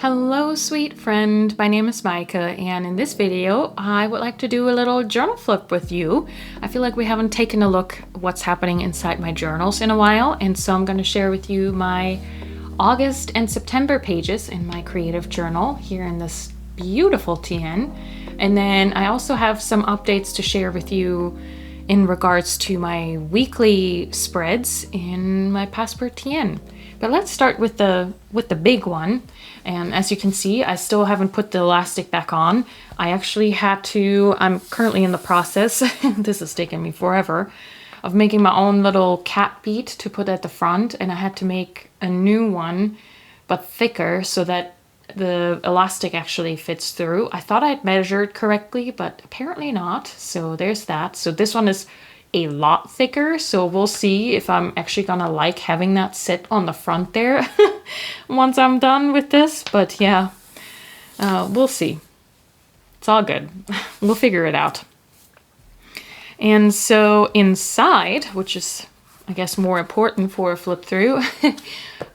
Hello, sweet friend. My name is Maike, and in this video, I would like to do a little journal flip with you. I feel like we haven't taken a look at what's happening inside my journals in a while, and so I'm going to share with you my August and September pages in my creative journal here in this beautiful TN. And then I also have some updates to share with you in regards to my weekly spreads in my Passport TN. But let's start with the big one. And as you can see, I still haven't put the elastic back on. I actually had to, I'm currently in the process, this has taken me forever, of making my own little cat bead to put at the front. And I had to make a new one, but thicker, so that the elastic actually fits through. I thought I'd measured correctly, but apparently not. So there's that. So this one is a lot thicker, so we'll see if I'm actually gonna like having that sit on the front there once I'm done with this. But yeah, we'll see. It's all good. We'll figure it out. And so inside, which is I guess more important for a flip through,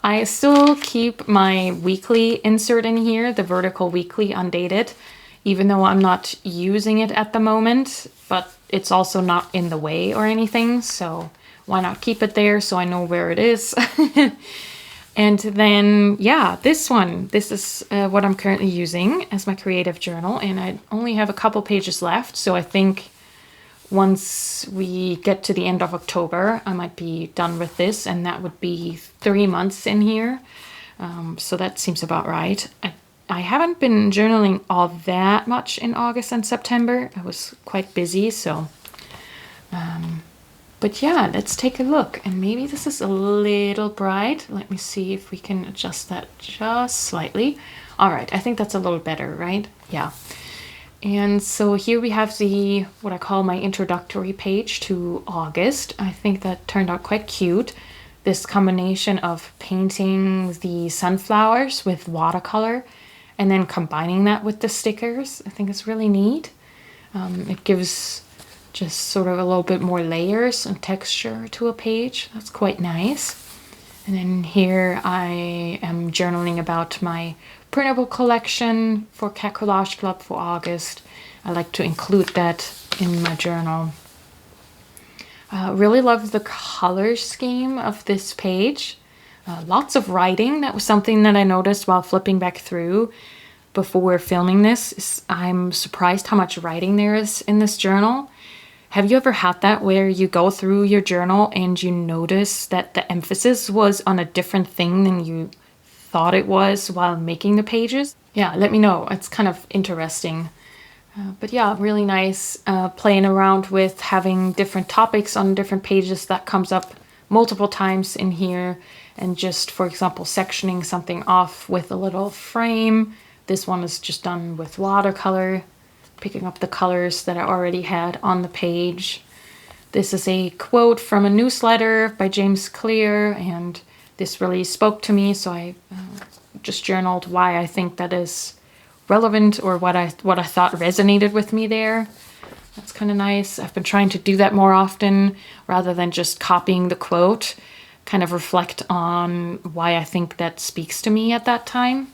I still keep my weekly insert in here, the vertical weekly undated, even though I'm not using it at the moment, but it's also not in the way or anything, so why not keep it there so I know where it is. And then, yeah, this is what I'm currently using as my creative journal, and I only have a couple pages left, so I think once we get to the end of October, I might be done with this, and that would be 3 months in here. So that seems about right. I haven't been journaling all that much in August and September. I was quite busy, so. But yeah, let's take a look. And maybe this is a little bright. Let me see if we can adjust that just slightly. All right, I think that's a little better, right? Yeah. And so here we have what I call my introductory page to August. I think that turned out quite cute. This combination of painting the sunflowers with watercolor and then combining that with the stickers, I think is really neat. It gives just sort of a little bit more layers and texture to a page. That's quite nice. And then here I am journaling about my printable collection for Cat Collage Club for August. I like to include that in my journal. Really love the color scheme of this page. Lots of writing. That was something that I noticed while flipping back through before filming this. I'm surprised how much writing there is in this journal. Have you ever had that where you go through your journal and you notice that the emphasis was on a different thing than you thought it was while making the pages? Yeah, let me know. It's kind of interesting. But yeah, really nice playing around with having different topics on different pages. That comes up multiple times in here. And just, for example, sectioning something off with a little frame. This one is just done with watercolor, picking up the colors that I already had on the page. This is a quote from a newsletter by James Clear, and this really spoke to me, so I just journaled why I think that is relevant, or what I thought resonated with me there. That's kind of nice. I've been trying to do that more often rather than just copying the quote, kind of reflect on why I think that speaks to me at that time,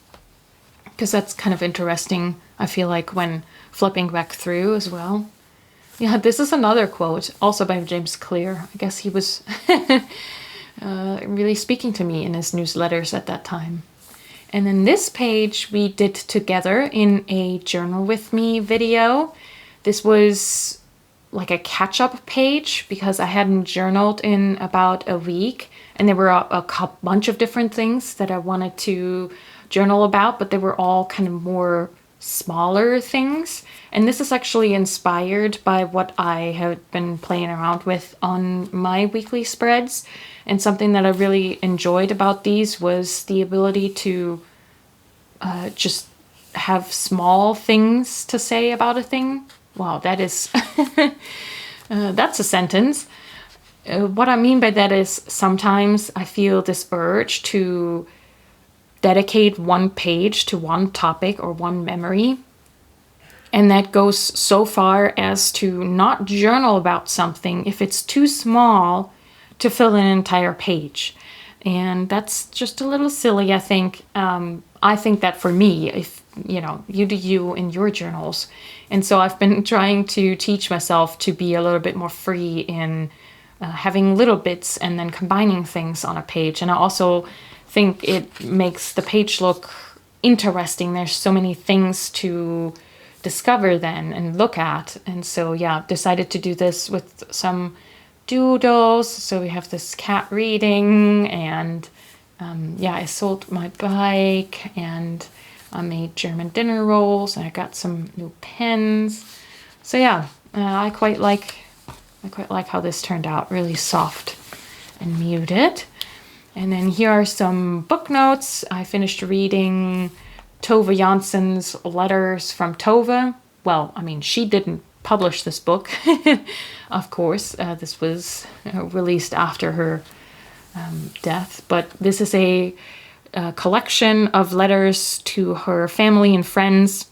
because that's kind of interesting, I feel like, when flipping back through as well. Yeah, this is another quote, also by James Clear. I guess he was really speaking to me in his newsletters at that time. And then this page we did together in a Journal With Me video. This was like a catch-up page because I hadn't journaled in about a week, and there were a bunch of different things that I wanted to journal about, but they were all kind of more smaller things. And this is actually inspired by what I have been playing around with on my weekly spreads. And something that I really enjoyed about these was the ability to just have small things to say about a thing. Wow, that is that's a sentence. What I mean by that is sometimes I feel this urge to dedicate one page to one topic or one memory. And that goes so far as to not journal about something if it's too small to fill an entire page. And that's just a little silly, I think. I think that for me, if you know, you do you in your journals. And so I've been trying to teach myself to be a little bit more free in having little bits and then combining things on a page. And I also think it makes the page look interesting. There's so many things to discover then and look at. And so, yeah, decided to do this with some doodles. So we have this cat reading, and yeah, I sold my bike, and I made German dinner rolls, and I got some new pens. So yeah, I quite like how this turned out. Really soft and muted. And then here are some book notes. I finished reading Tove Jansson's Letters from Tove. Well, I mean, she didn't publish this book, of course. This was released after her death, but this is a collection of letters to her family and friends.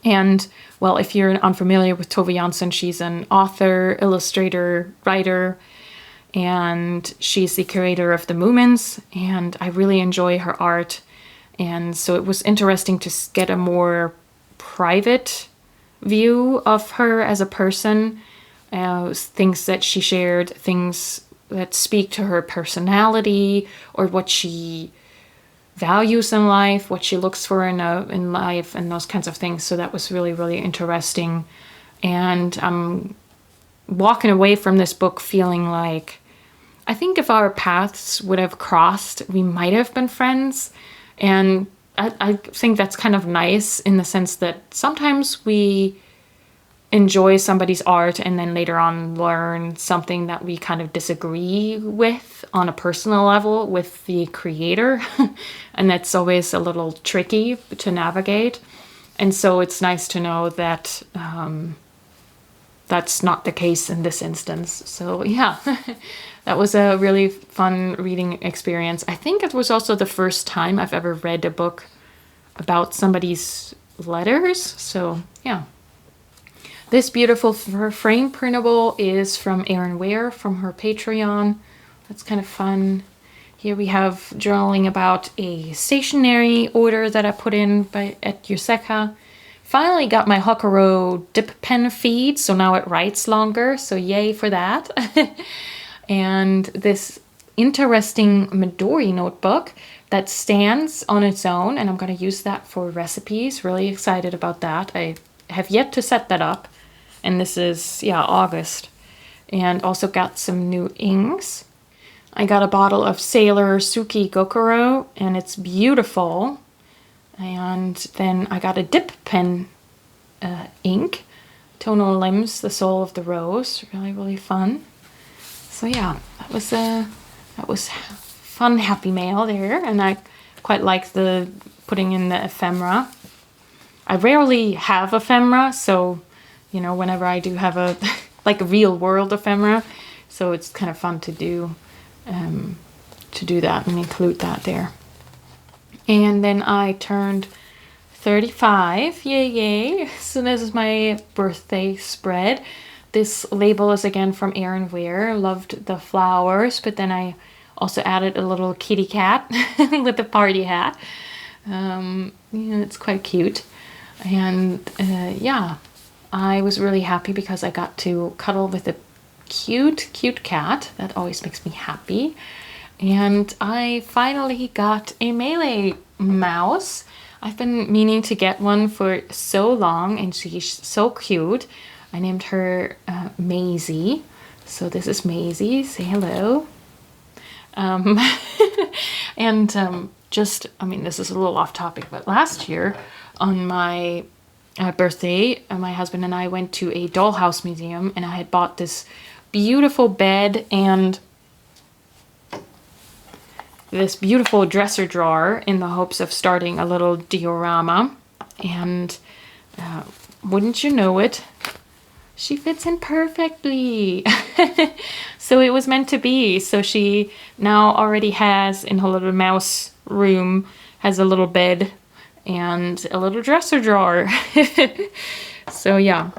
And, well, if you're unfamiliar with Tove Jansson, she's an author, illustrator, writer, and she's the curator of the Moomins, and I really enjoy her art. And so it was interesting to get a more private view of her as a person, things that she shared, things that speak to her personality or what she values in life, what she looks for in life, and those kinds of things. So that was really, really interesting. And I'm walking away from this book feeling like, I think if our paths would have crossed, we might have been friends. And I think that's kind of nice in the sense that sometimes we enjoy somebody's art and then later on learn something that we kind of disagree with on a personal level with the creator. And that's always a little tricky to navigate. And so it's nice to know that that's not the case in this instance. So yeah, that was a really fun reading experience. I think it was also the first time I've ever read a book about somebody's letters. So yeah. This beautiful frame printable is from Erin Ware from her Patreon. That's kind of fun. Here we have journaling about a stationery order that I put in at Yuseka. Finally got my Hokuro dip pen feed, so now it writes longer, so yay for that. And this interesting Midori notebook that stands on its own, and I'm going to use that for recipes. Really excited about that. I have yet to set that up. And this is, yeah, August. And also got some new inks. I got a bottle of Sailor Suki Gokuro, and it's beautiful. And then I got a dip pen ink. Tonal Limbs, The Soul of the Rose. Really, really fun. So yeah, that was fun, happy mail there. And I quite like the putting in the ephemera. I rarely have ephemera, so you know, whenever I do have a like a real world ephemera, so it's kind of fun to do that and include that there. And then I turned 35, yay yay! So this is my birthday spread. This label is again from Erin Ware. Loved the flowers, but then I also added a little kitty cat with a party hat. Yeah, it's quite cute, and yeah. I was really happy because I got to cuddle with a cute, cute cat. That always makes me happy. And I finally got a Melee mouse. I've been meaning to get one for so long, and she's so cute. I named her Maisie. So this is Maisie. Say hello. And just, I mean, this is a little off topic, but last year on my birthday, my husband and I went to a dollhouse museum, and I had bought this beautiful bed and this beautiful dresser drawer in the hopes of starting a little diorama. And wouldn't you know it, she fits in perfectly. So it was meant to be. So she now already has, in her little mouse room, has a little bed and a little dresser drawer. So yeah,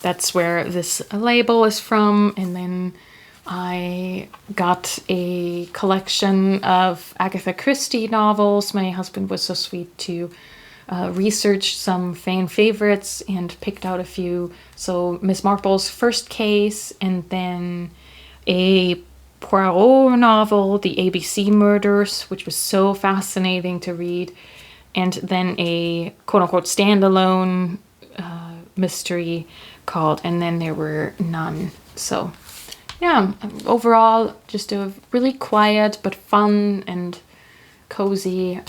that's where this label is from. And then I got a collection of Agatha Christie novels. My husband was so sweet to research some fan favorites and picked out a few. So Miss Marple's First Case, and then a Poirot novel, The ABC Murders, which was so fascinating to read, and then a quote-unquote standalone mystery called And Then There Were None. So yeah, overall just a really quiet but fun and cozy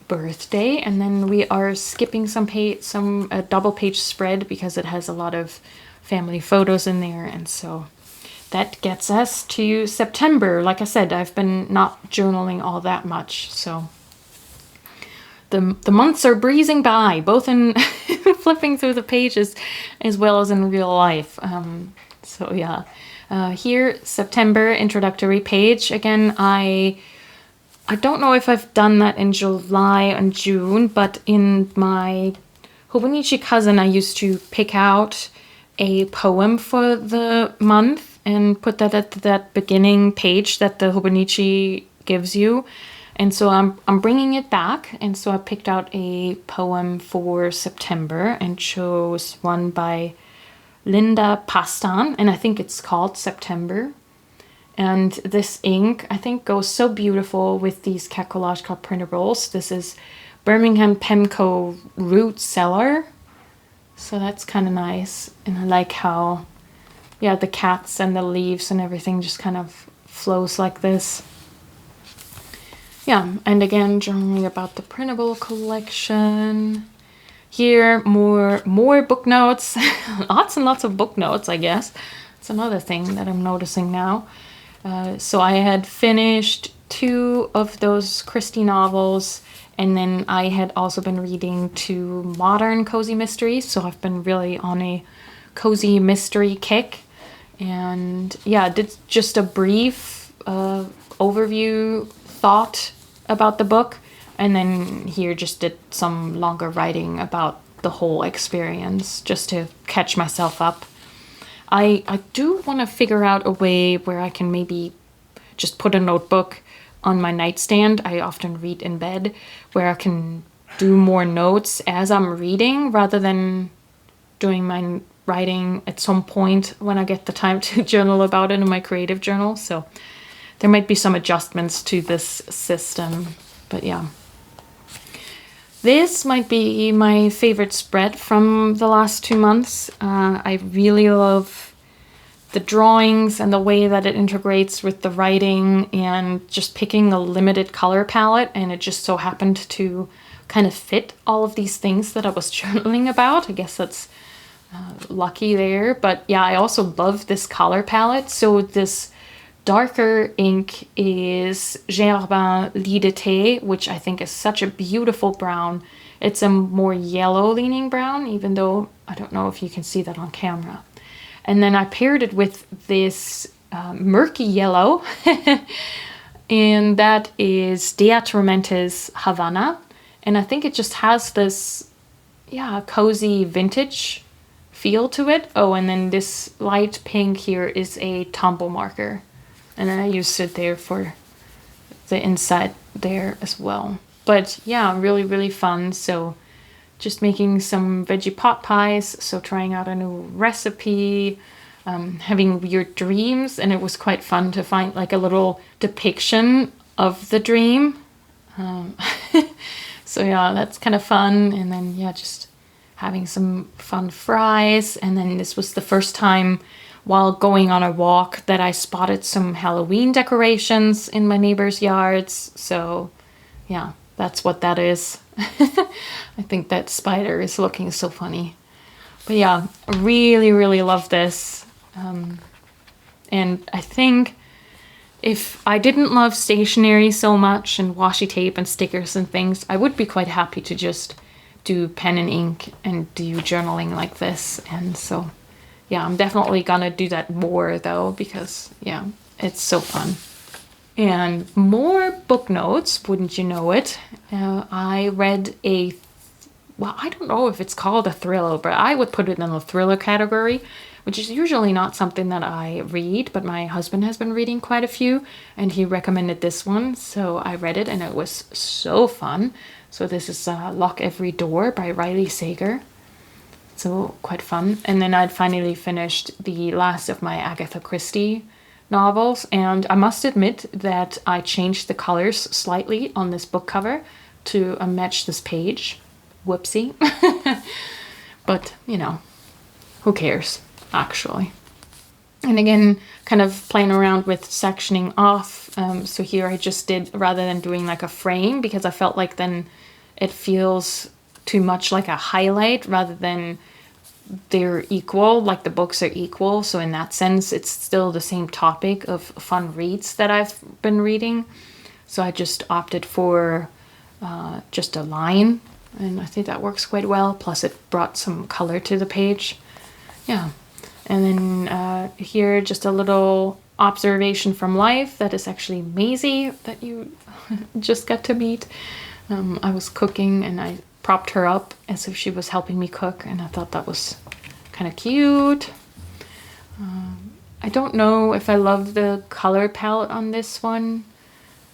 birthday. And then we are skipping a double page spread because it has a lot of family photos in there, and so that gets us to September. Like I said, I've been not journaling all that much, so the months are breezing by, both in flipping through the pages as well as in real life. So yeah, here, September introductory page. Again, I don't know if I've done that in July and June, but in my Hobonichi cousin, I used to pick out a poem for the month and put that at that beginning page that the Hobonichi gives you. And so I'm bringing it back, and so I picked out a poem for September and chose one by Linda Pastan, and I think it's called September. And this ink, I think, goes so beautiful with these Cat Collage Club printables. This is Birmingham Pemco Root Cellar. So that's kind of nice. And I like how, yeah, the cats and the leaves and everything just kind of flows like this. Yeah, and again, journaling about the printable collection. Here, more book notes. Lots and lots of book notes, I guess. It's another thing that I'm noticing now. So I had finished 2 of those Christie novels, and then I had also been reading 2 modern cozy mysteries. So I've been really on a cozy mystery kick. And yeah, did just a brief overview thought about the book, and then here just did some longer writing about the whole experience just to catch myself up. I do want to figure out a way where I can maybe just put a notebook on my nightstand. I often read in bed, where I can do more notes as I'm reading rather than doing my writing at some point when I get the time to journal about it in my creative journal. So there might be some adjustments to this system, but yeah. This might be my favorite spread from the last 2 months. I really love the drawings and the way that it integrates with the writing, and just picking a limited color palette, and it just so happened to kind of fit all of these things that I was journaling about. I guess that's lucky there. But yeah, I also love this color palette. So this darker ink is Gerbin Lit d'été, which I think is such a beautiful brown. It's a more yellow leaning brown, even though I don't know if you can see that on camera. And then I paired it with this murky yellow, and that is Dea Tormente's Havana. And I think it just has this, yeah, cozy vintage feel to it. Oh, and then this light pink here is a Tombow marker. And then I used it there for the inside there as well. But yeah, really, really fun. So just making some veggie pot pies. So trying out a new recipe, having weird dreams. And it was quite fun to find like a little depiction of the dream. So yeah, that's kind of fun. And then yeah, just having some fun fries. And then this was the first time while going on a walk that I spotted some Halloween decorations in my neighbors' yards. So yeah, that's what that is. I think that spider is looking so funny. But yeah, I really, really love this. And I think if I didn't love stationery so much and washi tape and stickers and things, I would be quite happy to just do pen and ink and do journaling like this. And so yeah, I'm definitely gonna do that more though, because yeah, it's so fun. And more book notes, wouldn't you know it. I read well, I don't know if it's called a thriller, but I would put it in the thriller category. which is usually not something that I read, but my husband has been reading quite a few, and he recommended this one, so I read it and it was so fun. So this is Lock Every Door by Riley Sager. So quite fun. And then I'd finally finished the last of my Agatha Christie novels, and I must admit that I changed the colors slightly on this book cover to match this page. Whoopsie. But, you know, who cares, actually. And again, kind of playing around with sectioning off. So here I just did, rather than doing like a frame, because I felt like then it feels too much like a highlight rather than they're equal, like the books are equal. So in that sense, it's still the same topic of fun reads that I've been reading. So I just opted for just a line, and I think that works quite well. Plus it brought some color to the page. Yeah. And then here, just a little observation from life. That is actually Maisie that you just got to meet. I was cooking and I propped her up as if she was helping me cook, and I thought that was kind of cute. I don't know if I love the color palette on this one.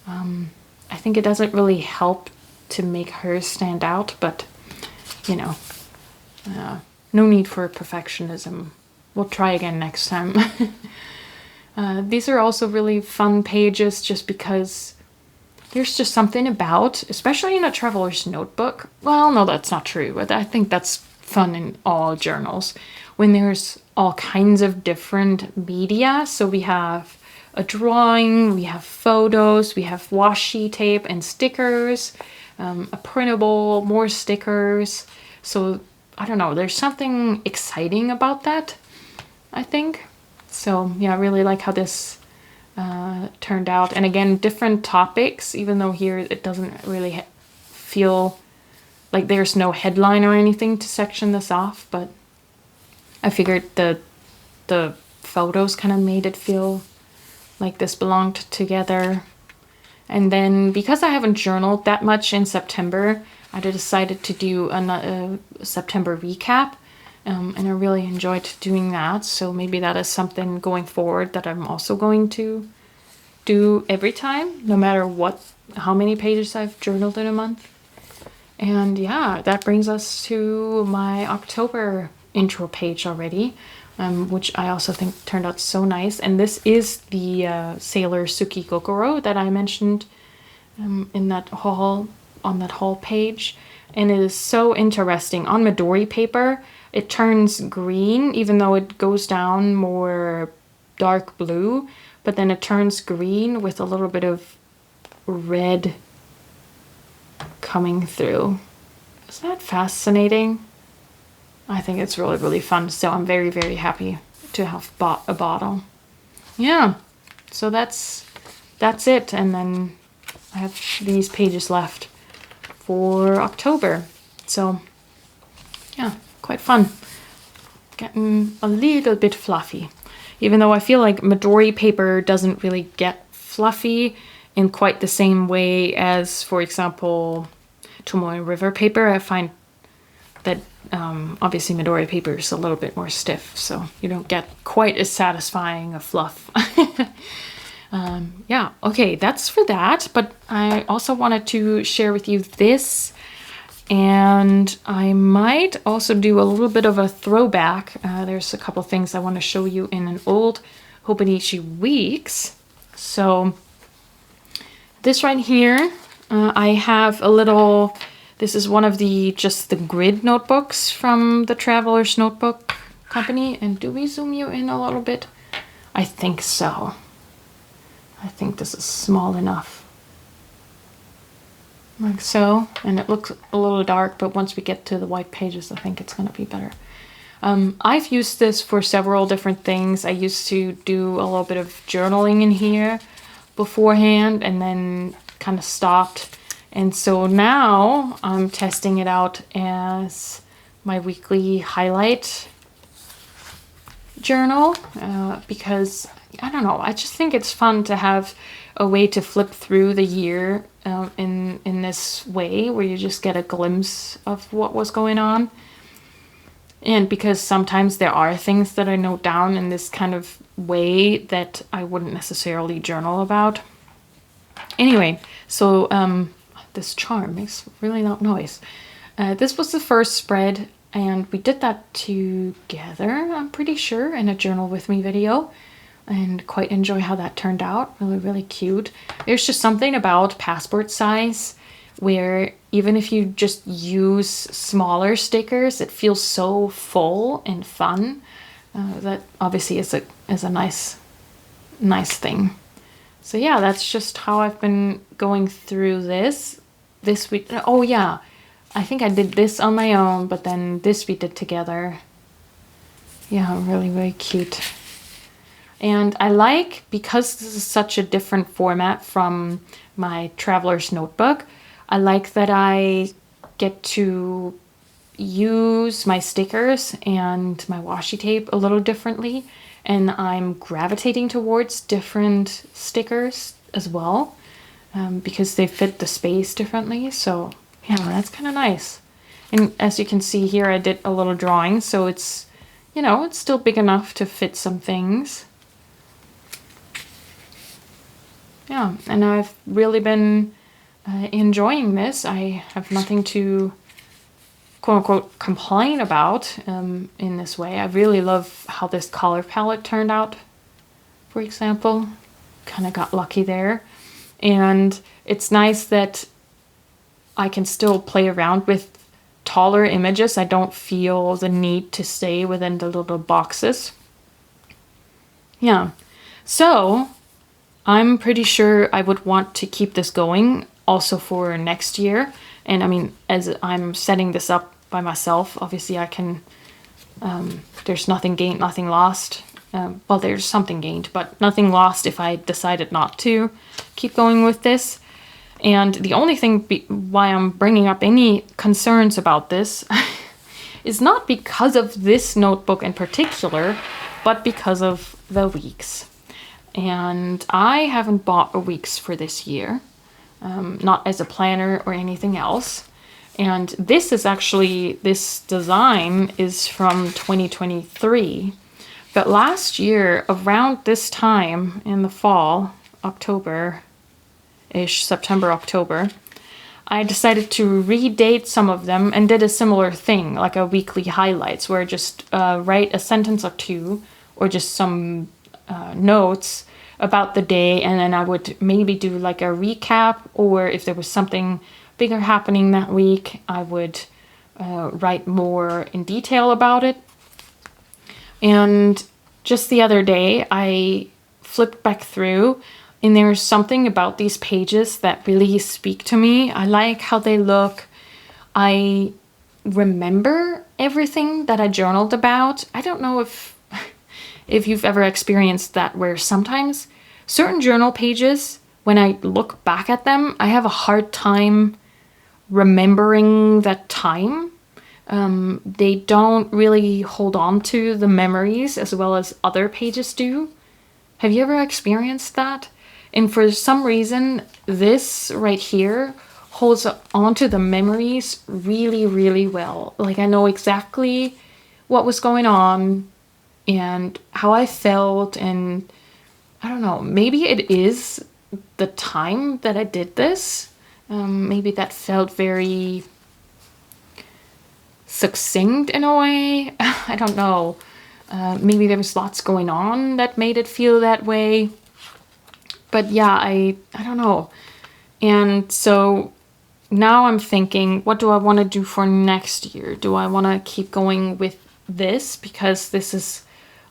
I think it doesn't really help to make her stand out, but you know, no need for perfectionism. We'll try again next time. These are also really fun pages just because there's just something about, especially in a traveler's notebook. Well, no, that's not true, but I think that's fun in all journals when there's all kinds of different media. So we have a drawing, we have photos, we have washi tape and stickers, a printable, more stickers. So I don't know, there's something exciting about that, I think. So yeah, I really like how this turned out. And again, different topics, even though here it doesn't really feel like there's no headline or anything to section this off, but I figured the photos kind of made it feel like this belonged together. And then because I haven't journaled that much in September, I decided to do a September recap. And I really enjoyed doing that. So maybe that is something going forward that I'm also going to do every time, no matter how many pages I've journaled in a month. And yeah, that brings us to my October intro page already, which I also think turned out so nice. And this is the Sailor Suki Kokoro that I mentioned in that haul, on that haul page. And it is so interesting. On Midori paper, it turns green, even though it goes down more dark blue, but then it turns green with a little bit of red coming through. Isn't that fascinating? I think it's really, really fun. So I'm very, very happy to have bought a bottle. Yeah, so that's it. And then I have these pages left for October. So yeah, quite fun. Getting a little bit fluffy. Even though I feel like Midori paper doesn't really get fluffy in quite the same way as, for example, Tomoe River paper. I find that obviously Midori paper is a little bit more stiff, so you don't get quite as satisfying a fluff. Yeah, okay, that's for that. But I also wanted to share with you this, and I might also do a little bit of a throwback. There's a couple things I want to show you in an old Hobonichi Weeks. So this right here, I have a little, this is one of just the grid notebooks from the Traveler's Notebook Company. And do we zoom you in a little bit? I think so. I think this is small enough. Like so. And it looks a little dark, but once we get to the white pages, I think it's going to be better. I've used this for several different things. I used to do a little bit of journaling in here beforehand and then kind of stopped. And so now I'm testing it out as my weekly highlight journal because, I don't know, I just think it's fun to have a way to flip through the year in this way where you just get a glimpse of what was going on. And because sometimes there are things that I note down in this kind of way that I wouldn't necessarily journal about. Anyway, so this charm makes really loud noise. This was the first spread, and we did that together, I'm pretty sure, in a Journal With Me video, and quite enjoy how that turned out. Really, really cute. There's just something about passport size where even if you just use smaller stickers, it feels so full and fun. That obviously is a nice thing. So yeah, that's just how I've been going through this week. Oh yeah, I think I did this on my own, but then this we did together. Yeah, really, really cute. And I like, because this is such a different format from my traveler's notebook, I like that I get to use my stickers and my washi tape a little differently, and I'm gravitating towards different stickers as well, because they fit the space differently. So yeah, that's kind of nice. And as you can see here, I did a little drawing, so it's, you know, it's still big enough to fit some things. Yeah, and I've really been enjoying this. I have nothing to quote-unquote complain about in this way. I really love how this color palette turned out, for example. Kind of got lucky there. And it's nice that I can still play around with taller images. I don't feel the need to stay within the little boxes. Yeah, so I'm pretty sure I would want to keep this going also for next year. And I mean, as I'm setting this up by myself, obviously I can, there's nothing gained, nothing lost. Well, there's something gained, but nothing lost if I decided not to keep going with this. And the only thing why I'm bringing up any concerns about this is not because of this notebook in particular, but because of the weeks. And I haven't bought a weeks for this year, not as a planner or anything else. And this is actually, this design is from 2023. But last year, around this time in the fall, October-ish, September, October, I decided to redate some of them and did a similar thing, like a weekly highlights, where I just write a sentence or two, or just some notes about the day, and then I would maybe do like a recap, or if there was something bigger happening that week, I would write more in detail about it. And just the other day, I flipped back through, and there's something about these pages that really speak to me. I like how they look. I remember everything that I journaled about. I don't know if you've ever experienced that, where sometimes certain journal pages, when I look back at them, I have a hard time remembering that time. They don't really hold on to the memories as well as other pages do. Have you ever experienced that? And for some reason, this right here holds on to the memories really, really well. Like, I know exactly what was going on and how I felt, and I don't know, maybe it is the time that I did this. Maybe that felt very succinct in a way. I don't know. Maybe there was lots going on that made it feel that way. But yeah, I don't know. And so now I'm thinking, what do I want to do for next year? Do I want to keep going with this? Because this is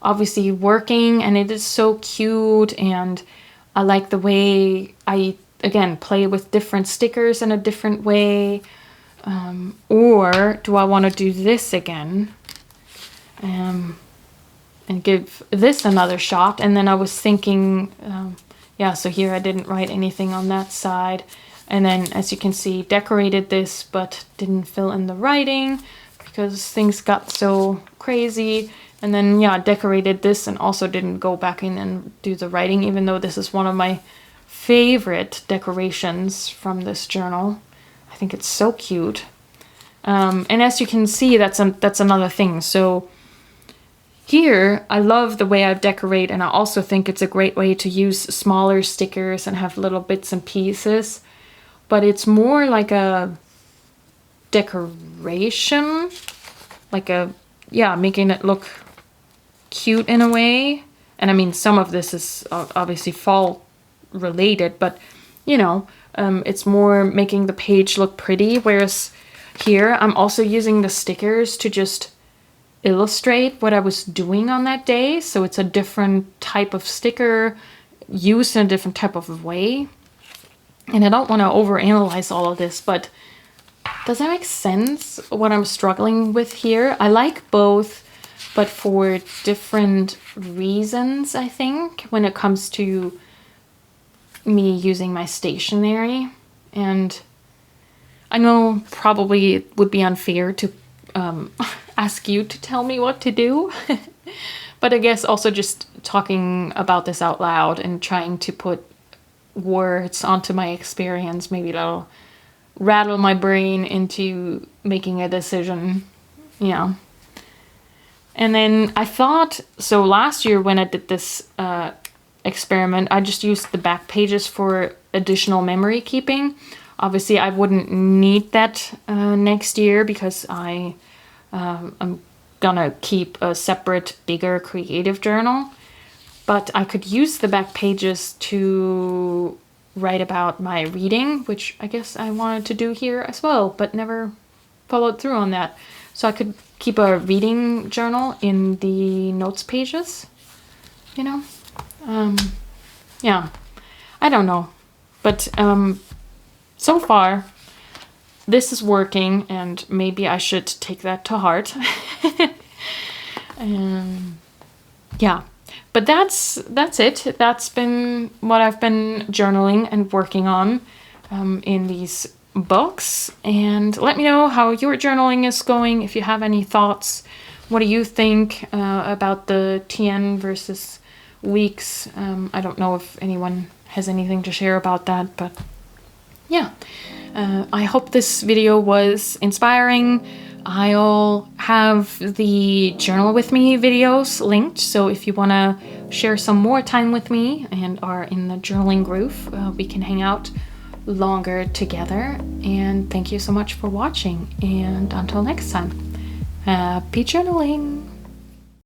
obviously working and it is so cute, and I like the way I, again, play with different stickers in a different way. Or do I want to do this again and give this another shot? And then I was thinking, yeah, so here I didn't write anything on that side. And then, as you can see, decorated this, but didn't fill in the writing because things got so crazy. And then, yeah, decorated this and also didn't go back in and do the writing, even though this is one of my favorite decorations from this journal. I think it's so cute. And as you can see, that's another thing. So here, I love the way I decorate, and I also think it's a great way to use smaller stickers and have little bits and pieces. But it's more like a decoration, like making it look cute in a way. And I mean, some of this is obviously fall related, but you know, it's more making the page look pretty. Whereas here, I'm also using the stickers to just illustrate what I was doing on that day. So it's a different type of sticker used in a different type of way. And I don't want to overanalyze all of this, but does that make sense what I'm struggling with here? I like both, but for different reasons, I think, when it comes to me using my stationery. And I know probably it would be unfair to ask you to tell me what to do. But I guess also just talking about this out loud and trying to put words onto my experience, maybe that'll rattle my brain into making a decision, you know. And then I thought, so last year when I did this experiment, I just used the back pages for additional memory keeping. Obviously, I wouldn't need that next year because I'm gonna keep a separate, bigger creative journal. But I could use the back pages to write about my reading, which I guess I wanted to do here as well, but never followed through on that. So I could keep a reading journal in the notes pages, you know? Yeah, I don't know. But so far, this is working, and maybe I should take that to heart. Yeah, but that's it. That's been what I've been journaling and working on in these books. And let me know how your journaling is going. If you have any thoughts, what do you think about the TN versus weeks? I don't know if anyone has anything to share about that, but yeah. I hope this video was inspiring. I'll have the Journal With Me videos linked, so if you want to share some more time with me and are in the journaling groove, we can hang out longer together. And thank you so much for watching, and until next time, happy journaling!